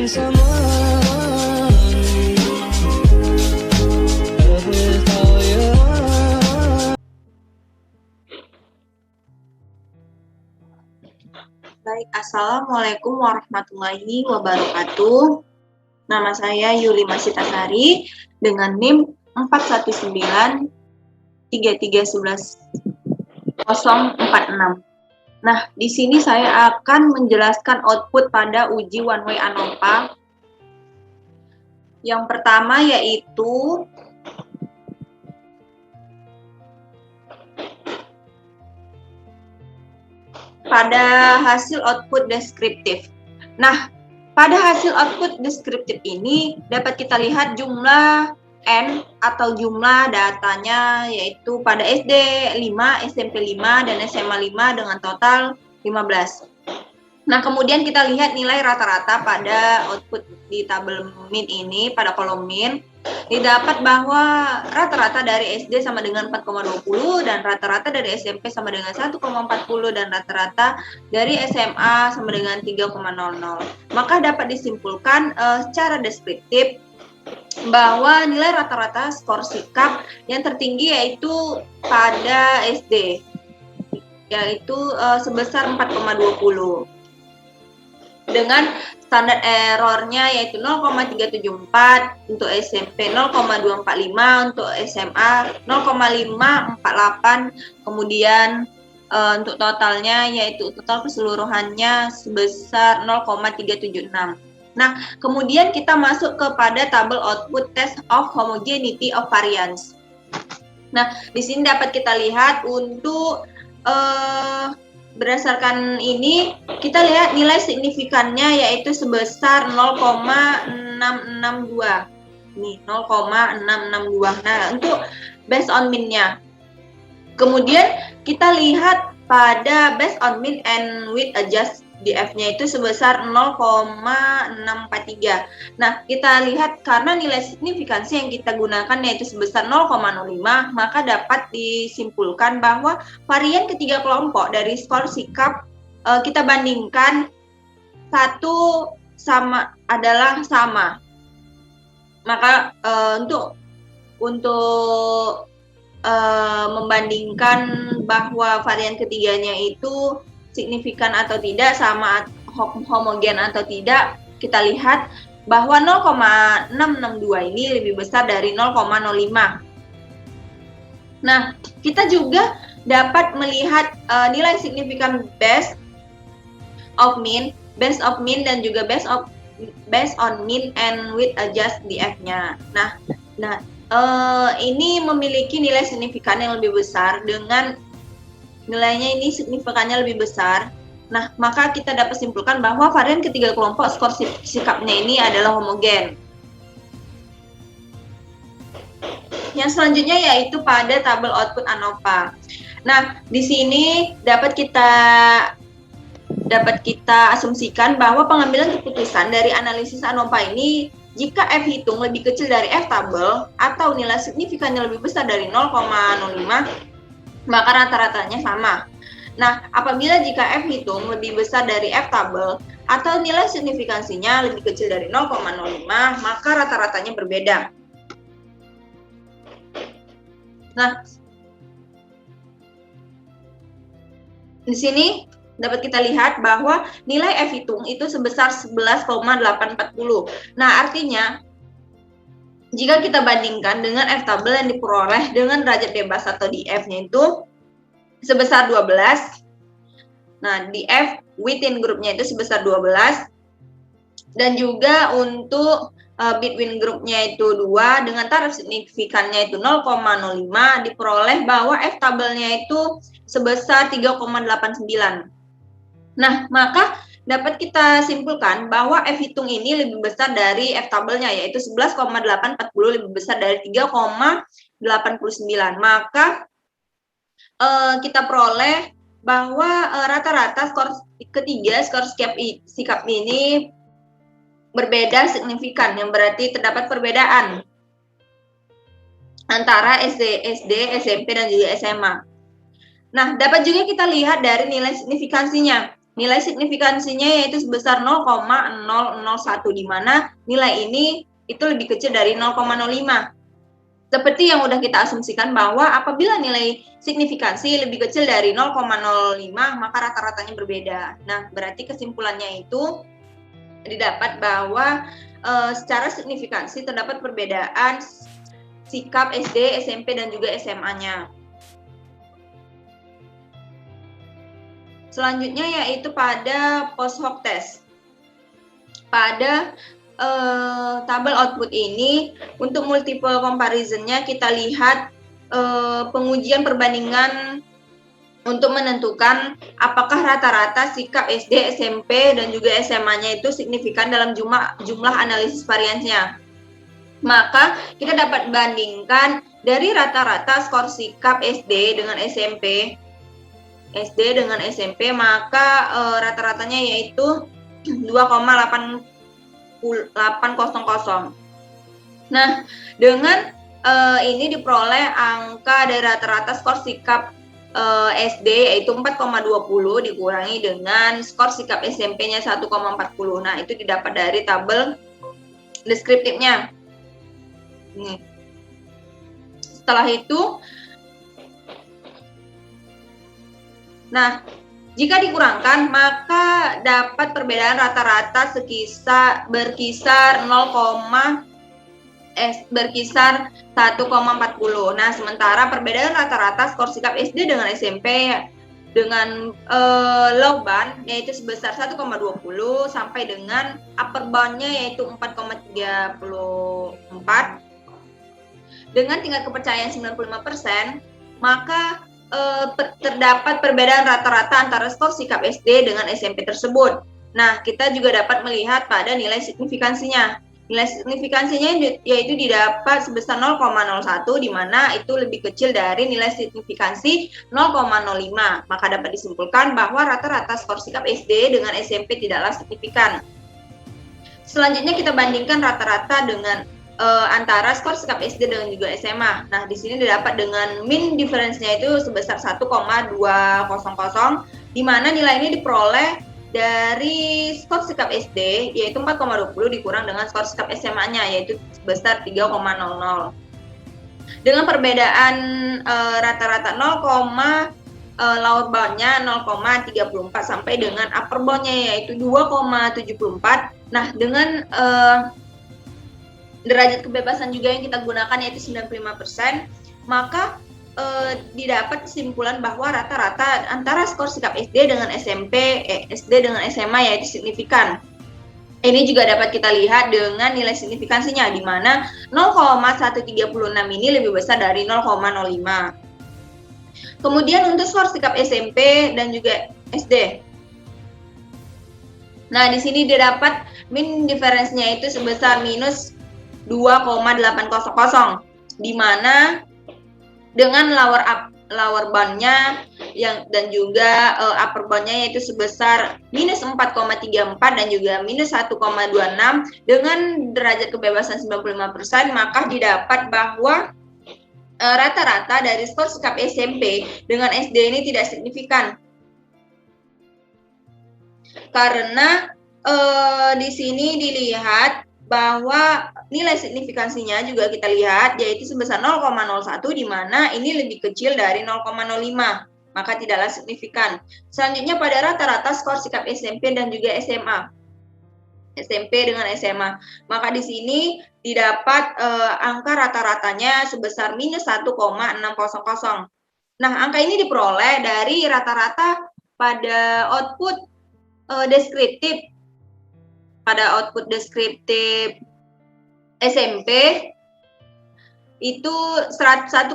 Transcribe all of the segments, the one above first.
Baik, Assalamualaikum warahmatullahi wabarakatuh. Nama saya Yuli Masitasari dengan NIM 4193311 Nah, di sini saya akan menjelaskan output pada uji one way ANOVA. Yang pertama yaitu pada hasil output deskriptif. Nah, pada hasil output deskriptif ini dapat kita lihat jumlah N atau jumlah datanya yaitu pada SD 5, SMP 5, dan SMA 5 dengan total 15. Nah, kemudian kita lihat nilai rata-rata pada output di tabel min ini, pada kolom min, didapat bahwa rata-rata dari SD sama dengan 4,20 dan rata-rata dari SMP sama dengan 1,40 dan rata-rata dari SMA sama dengan 3,00. Maka dapat disimpulkan secara deskriptif bahwa nilai rata-rata skor sikap yang tertinggi yaitu pada SD, yaitu sebesar 4,20 dengan standar errornya yaitu 0,374, untuk SMP 0,245, untuk SMA 0,548, kemudian untuk totalnya yaitu total keseluruhannya sebesar 0,376. Nah, kemudian kita masuk kepada tabel output test of homogeneity of variance. Nah, di sini dapat kita lihat untuk berdasarkan ini kita lihat nilai signifikannya yaitu sebesar 0,662. Nih, 0,662. Nah, untuk based on min-nya. Kemudian kita lihat pada based on min and with adjust DF-nya itu sebesar 0,643. Nah, kita lihat karena nilai signifikansi yang kita gunakan yaitu sebesar 0,05, maka dapat disimpulkan bahwa varian ketiga kelompok dari skor sikap kita bandingkan satu sama adalah sama. Maka untuk membandingkan bahwa varian ketiganya itu signifikan atau tidak, sama homogen atau tidak, kita lihat bahwa 0,662 ini lebih besar dari 0,05. Nah, kita juga dapat melihat nilai signifikan based of min, dan juga based on min and with adjust DF-nya. Nah, ini memiliki nilai signifikan yang lebih besar dengan nilainya ini signifikannya lebih besar. Nah, maka kita dapat simpulkan bahwa varian ketiga kelompok skor sikapnya ini adalah homogen. Yang selanjutnya yaitu pada tabel output ANOVA. Nah, di sini dapat kita asumsikan bahwa pengambilan keputusan dari analisis ANOVA ini jika F hitung lebih kecil dari F tabel atau nilai signifikannya lebih besar dari 0,05, maka rata-ratanya sama. Nah, apabila jika F hitung lebih besar dari F tabel atau nilai signifikansinya lebih kecil dari 0,05, maka rata-ratanya berbeda. Nah, di sini dapat kita lihat bahwa nilai F hitung itu sebesar 11,840. Nah, artinya jika kita bandingkan dengan F tabel yang diperoleh dengan derajat bebas atau DF-nya itu sebesar 12. Nah, DF within grupnya itu sebesar 12. Dan juga untuk between grupnya itu 2 dengan taraf signifikannya itu 0,05, diperoleh bahwa F tabelnya itu sebesar 3,89. Nah, maka dapat kita simpulkan bahwa F hitung ini lebih besar dari F tabelnya yaitu 11,840, lebih besar dari 3,89. Maka kita peroleh bahwa rata-rata skor ketiga skor sikap ini berbeda signifikan, yang berarti terdapat perbedaan antara SD, SMP, dan juga SMA. Nah, dapat juga kita lihat dari nilai signifikansinya. Nilai signifikansinya yaitu sebesar 0,001, di mana nilai ini itu lebih kecil dari 0,05. Seperti yang udah kita asumsikan bahwa apabila nilai signifikansi lebih kecil dari 0,05, maka rata-ratanya berbeda. Nah, berarti kesimpulannya itu didapat bahwa secara signifikansi terdapat perbedaan sikap SD, SMP, dan juga SMA-nya. Selanjutnya yaitu pada post hoc test. Pada tabel output ini, untuk multiple comparison-nya kita lihat pengujian perbandingan untuk menentukan apakah rata-rata sikap SD, SMP, dan juga SMA-nya itu signifikan dalam jumlah analisis variansnya. Maka kita dapat bandingkan dari rata-rata skor sikap SD dengan SMP, maka rata-ratanya yaitu 2,800. Nah, dengan ini diperoleh angka dari rata-rata skor sikap SD yaitu 4,20 dikurangi dengan skor sikap SMP-nya 1,40. Nah, itu didapat dari tabel deskriptifnya. Nih. Setelah itu, nah, jika dikurangkan maka dapat perbedaan rata-rata berkisar 1,40. Nah, sementara perbedaan rata-rata skor sikap SD dengan SMP dengan low band yaitu sebesar 1,20 sampai dengan upper bound-nya yaitu 4,34 dengan tingkat kepercayaan 95%, maka terdapat perbedaan rata-rata antara skor sikap SD dengan SMP tersebut. Nah, kita juga dapat melihat pada nilai signifikansinya. Nilai signifikansinya yaitu didapat sebesar 0,01, di mana itu lebih kecil dari nilai signifikansi 0,05. Maka dapat disimpulkan bahwa rata-rata skor sikap SD dengan SMP tidaklah signifikan. Selanjutnya kita bandingkan rata-rata dengan antara skor sikap SD dengan juga SMA. Nah, di sini didapat dengan mean difference-nya itu sebesar 1,200, di mana nilai ini diperoleh dari skor sikap SD yaitu 4,20 dikurang dengan skor sikap SMA-nya yaitu sebesar 3,00. Dengan perbedaan rata-rata lower bound-nya 0,34 sampai dengan upper bound-nya yaitu 2,74. Nah, dengan derajat kebebasan juga yang kita gunakan yaitu 95%, maka didapat kesimpulan bahwa rata-rata antara skor sikap SD dengan SD dengan SMA yaitu signifikan. Ini juga dapat kita lihat dengan nilai signifikansinya, di mana 0,136 ini lebih besar dari 0,05. Kemudian untuk skor sikap SMP dan juga SD. Nah, di sini didapat mean difference-nya itu sebesar minus 2,800, di mana dengan lower bound-nya dan juga upper bound-nya yaitu sebesar minus 4,34 dan juga minus 1,26 dengan derajat kebebasan 95%, maka didapat bahwa rata-rata dari skor sikap SMP dengan SD ini tidak signifikan. Karena di sini dilihat bahwa nilai signifikansinya juga kita lihat yaitu sebesar 0,01, di mana ini lebih kecil dari 0,05, maka tidaklah signifikan. Selanjutnya pada rata-rata skor sikap SMP dan juga SMA. SMP dengan SMA. Maka di sini didapat angka rata-ratanya sebesar minus 1,600. Nah, angka ini diperoleh dari rata-rata pada output deskriptif. Pada output deskriptif SMP itu 1,40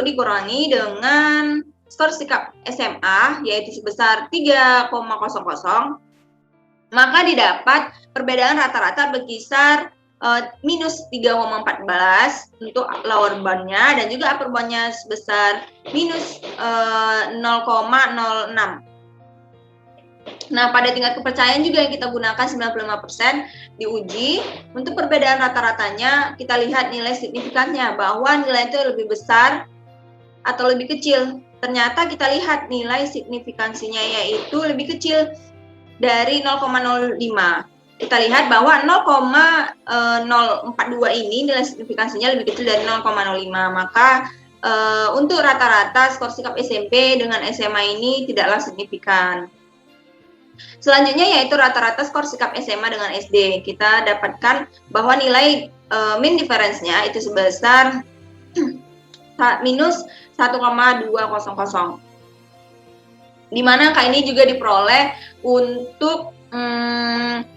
dikurangi dengan skor sikap SMA yaitu sebesar 3,00, maka didapat perbedaan rata-rata berkisar minus 3,14 untuk lower bound-nya dan juga upper bound-nya sebesar minus 0,06. Nah, pada tingkat kepercayaan juga yang kita gunakan 95% diuji. Untuk perbedaan rata-ratanya, kita lihat nilai signifikannya bahwa nilai itu lebih besar atau lebih kecil ternyata kita lihat nilai signifikansinya yaitu lebih kecil dari 0,05. Kita lihat bahwa 0,042 ini nilai signifikansinya lebih kecil dari 0,05. Maka untuk rata-rata skor sikap SMP dengan SMA ini tidaklah signifikan. Selanjutnya yaitu rata-rata skor sikap SMA dengan SD. Kita dapatkan bahwa nilai mean difference-nya itu sebesar minus 1,200. Di mana angka ini juga diperoleh untuk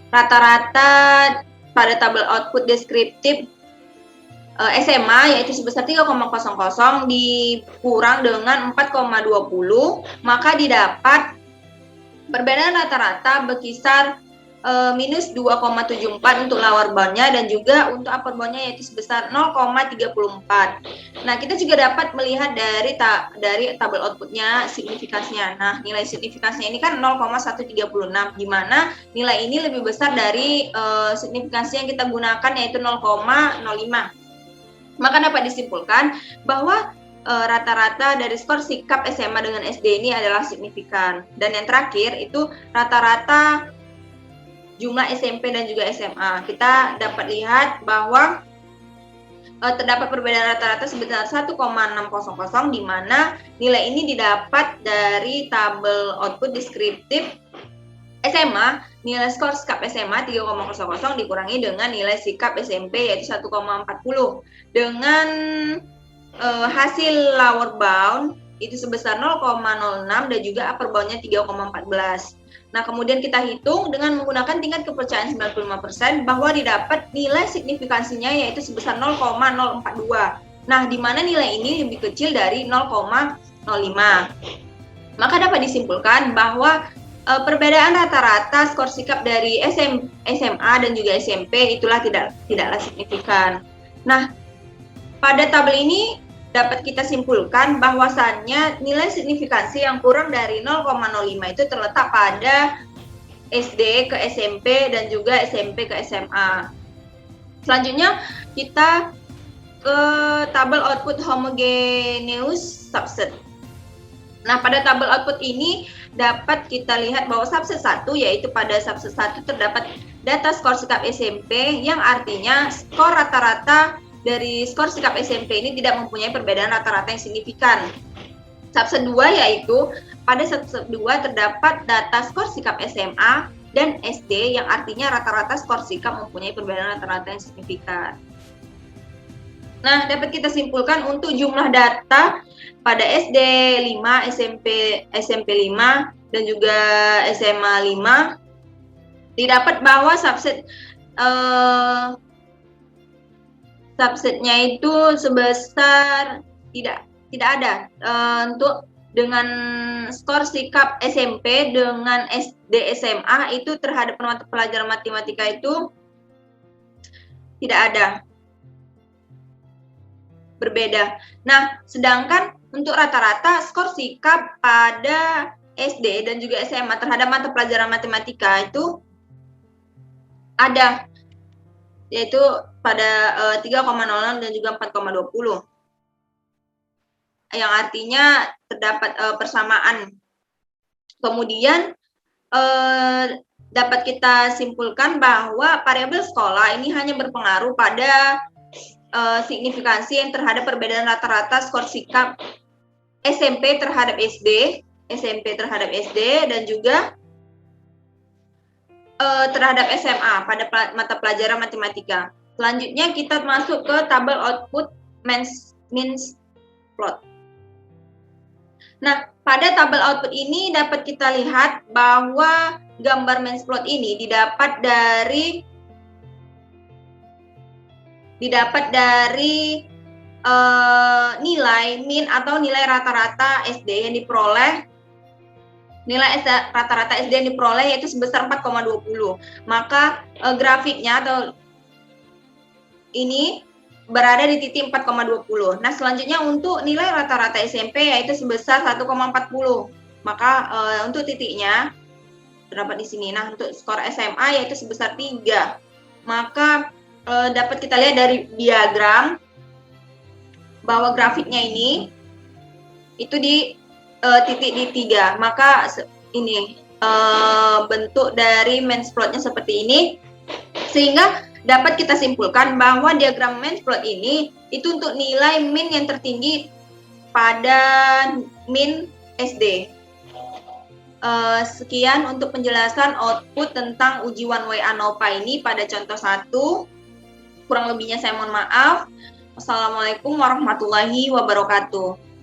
rata-rata pada tabel output deskriptif SMA yaitu sebesar 3,00 dikurang dengan 4,20, maka didapat perbedaan rata-rata berkisar minus 2,74 untuk lower bound-nya dan juga untuk upper bound-nya yaitu sebesar 0,34. Nah, kita juga dapat melihat dari tabel output-nya signifikansinya. Nah, nilai signifikansinya ini kan 0,136, di mana nilai ini lebih besar dari signifikansi yang kita gunakan yaitu 0,05. Maka dapat disimpulkan bahwa rata-rata dari skor sikap SMA dengan SD ini adalah signifikan. Dan yang terakhir itu rata-rata jumlah SMP dan juga SMA. Kita dapat lihat bahwa terdapat perbedaan rata-rata sebesar 1,600, di mana nilai ini didapat dari tabel output deskriptif SMA. Nilai skor sikap SMA 3,00 dikurangi dengan nilai sikap SMP yaitu 1,40. Dengan hasil lower bound itu sebesar 0,06 dan juga upper bound-nya 3,14. Nah, kemudian kita hitung dengan menggunakan tingkat kepercayaan 95% bahwa didapat nilai signifikansinya yaitu sebesar 0,042. Nah, di mana nilai ini lebih kecil dari 0,05. Maka dapat disimpulkan bahwa perbedaan rata-rata skor sikap dari SMA dan juga SMP itulah tidaklah signifikan. Nah, pada tabel ini dapat kita simpulkan bahwasannya nilai signifikansi yang kurang dari 0,05 itu terletak pada SD ke SMP dan juga SMP ke SMA. Selanjutnya kita ke tabel output homogeneous subset. Nah, pada tabel output ini dapat kita lihat bahwa subset 1 yaitu pada subset 1 terdapat data skor sikap SMP yang artinya skor rata-rata dari skor sikap SMP ini tidak mempunyai perbedaan rata-rata yang signifikan. Subset 2 yaitu pada subset 2 terdapat data skor sikap SMA dan SD yang artinya rata-rata skor sikap mempunyai perbedaan rata-rata yang signifikan. Nah, dapat kita simpulkan untuk jumlah data pada SD 5, SMP 5 dan juga SMA 5 didapat bahwa subsetnya itu sebesar tidak ada untuk dengan skor sikap SMP dengan SD SMA itu terhadap mata pelajaran matematika itu tidak ada, berbeda. Nah, sedangkan untuk rata-rata skor sikap pada SD dan juga SMA terhadap mata pelajaran matematika itu ada, yaitu pada 3,00 dan juga 4,20. Yang artinya terdapat persamaan. Kemudian dapat kita simpulkan bahwa variabel sekolah ini hanya berpengaruh pada signifikansi yang terhadap perbedaan rata-rata skor sikap SMP terhadap SD, dan juga terhadap SMA pada mata pelajaran matematika. Selanjutnya kita masuk ke tabel output means plot. Nah, pada tabel output ini dapat kita lihat bahwa gambar means plot ini didapat dari nilai mean atau nilai rata-rata SD yang diperoleh. Nilai rata-rata SD yang diperoleh yaitu sebesar 4,20. Maka grafiknya atau ini berada di titik 4,20. Nah, selanjutnya untuk nilai rata-rata SMP yaitu sebesar 1,40. Maka untuk titiknya terdapat di sini. Nah, untuk skor SMA yaitu sebesar 3. Maka dapat kita lihat dari diagram bahwa grafiknya ini itu titik di 3. Maka ini bentuk dari main plotnya seperti ini, sehingga dapat kita simpulkan bahwa diagram main plot ini itu untuk nilai min yang tertinggi pada min SD. Sekian untuk penjelasan output tentang uji one way ANOVA ini pada contoh 1. Kurang lebihnya saya mohon maaf. Wassalamualaikum warahmatullahi wabarakatuh.